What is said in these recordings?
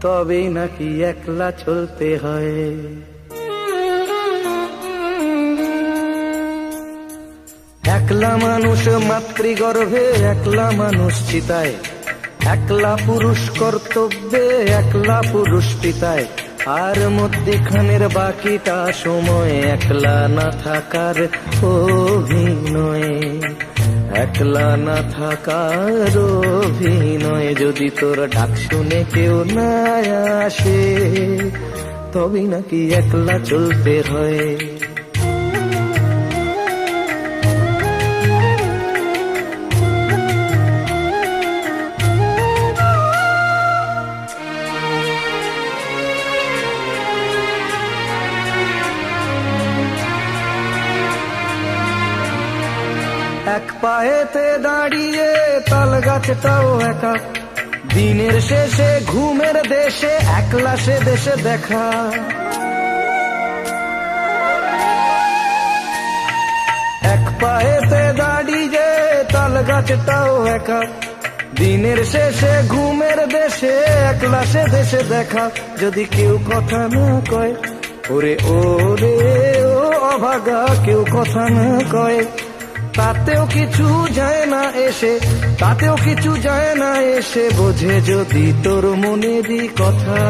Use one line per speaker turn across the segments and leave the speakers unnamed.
তবেই নাকি একলা চলতে হয়। একলা মানুষ মাতৃগর্ভে, একলা মানুষ চিতায়, একলা পুরুষ কর্তব্যে, একলা পুরুষ পিতায়, আর মধ্যিখানের বাকিটা সময় একলা না থাকার অভিনয়, একলা না থাকার অভিনয়। যদি তোর ডাক শুনে কেউ না আসে, তবে নাকি একলা চলতে হয়। এক পায়েতে দাঁড়িয়ে তাল গাছটাও একা, দিনের শেষে ঘুমের দেশে একলা সে দেশে দেখা। এক পায়েতে দাঁড়িয়ে তাল গাছটাও একা, দিনের শেষে ঘুমের দেশে একলা সে দেশে দেখা। যদি কেউ কথা না কয়, ওরে ওরে ও অভাগা, কেউ কথা না কয়, তাতেও কিছু যায় না এসে, তাতেও কিছু যায় না এসে। বোঝে যদি তোর মনেরই কথা,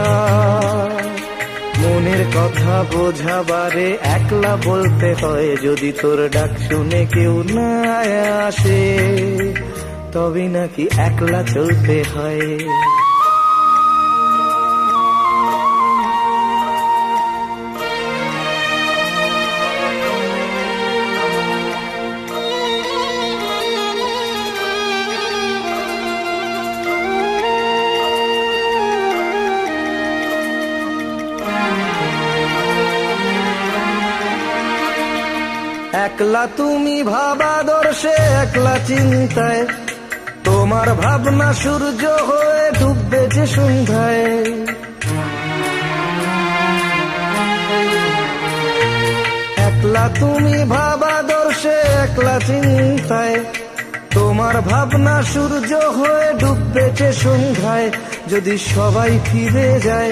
মনের কথা বোঝাবারে একলা বলতে হয়। যদি তোর ডাক শুনে কেউ না আসে, তবে নাকি একলা চলতে হয়। একলা তুমি ভাবাদর্শে, একলা চিন্তায়, তোমার ভাবনা সূর্য হয়ে ডুববে যে সন্ধ্যায়। একলা তুমি ভাবাদর্শে, একলা চিন্তায়, তোমার ভাবনা সূর্য হয়ে ডুববে যে সন্ধ্যায়। যদি সবাই ফিরে যায়,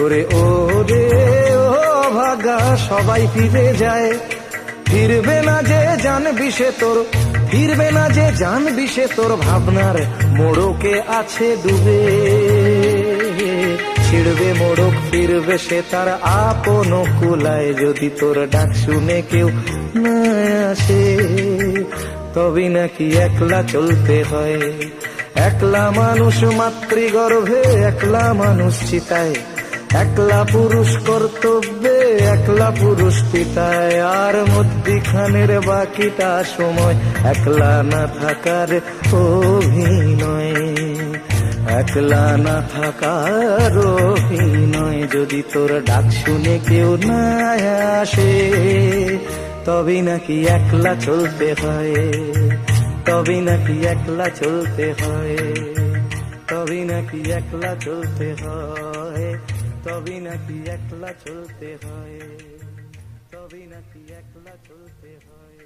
ওরে ওরে ও ভাগা, সবাই ফিরে যায়, ফিরবে না যে জানবি সে তোর, ফিরবে না যে জানবি সে তোর ভাবনার মোড়কে আছে ডুবে। ছিড়বে মোড়ক, ফিরবে সে তার আপন কুলায়। যদি তোর ডাক শুনে কেউ না আসে, তবে নাকি একলা চলতে হয়। একলা মানুষ মাতৃগর্ভে, একলা মানুষ চিতায়, একলা পুরুষ কর্তব্যে, একলা পুরুষ পিতায়, আর মধ্যিখানের বাকিটা সময় একলা না থাকার অভিনয়, একলা না থাকার অভিনয়। যদি তোর ডাক শুনে কেউ না আসে, তবে নাকি একলা চলতে হয়, তবে নাকি একলা চলতে হয়, তবে নাকি একলা চলতে হয়, তবে নাকি একলা চলতে হয়, তবে নাকি একলা চলতে হয়।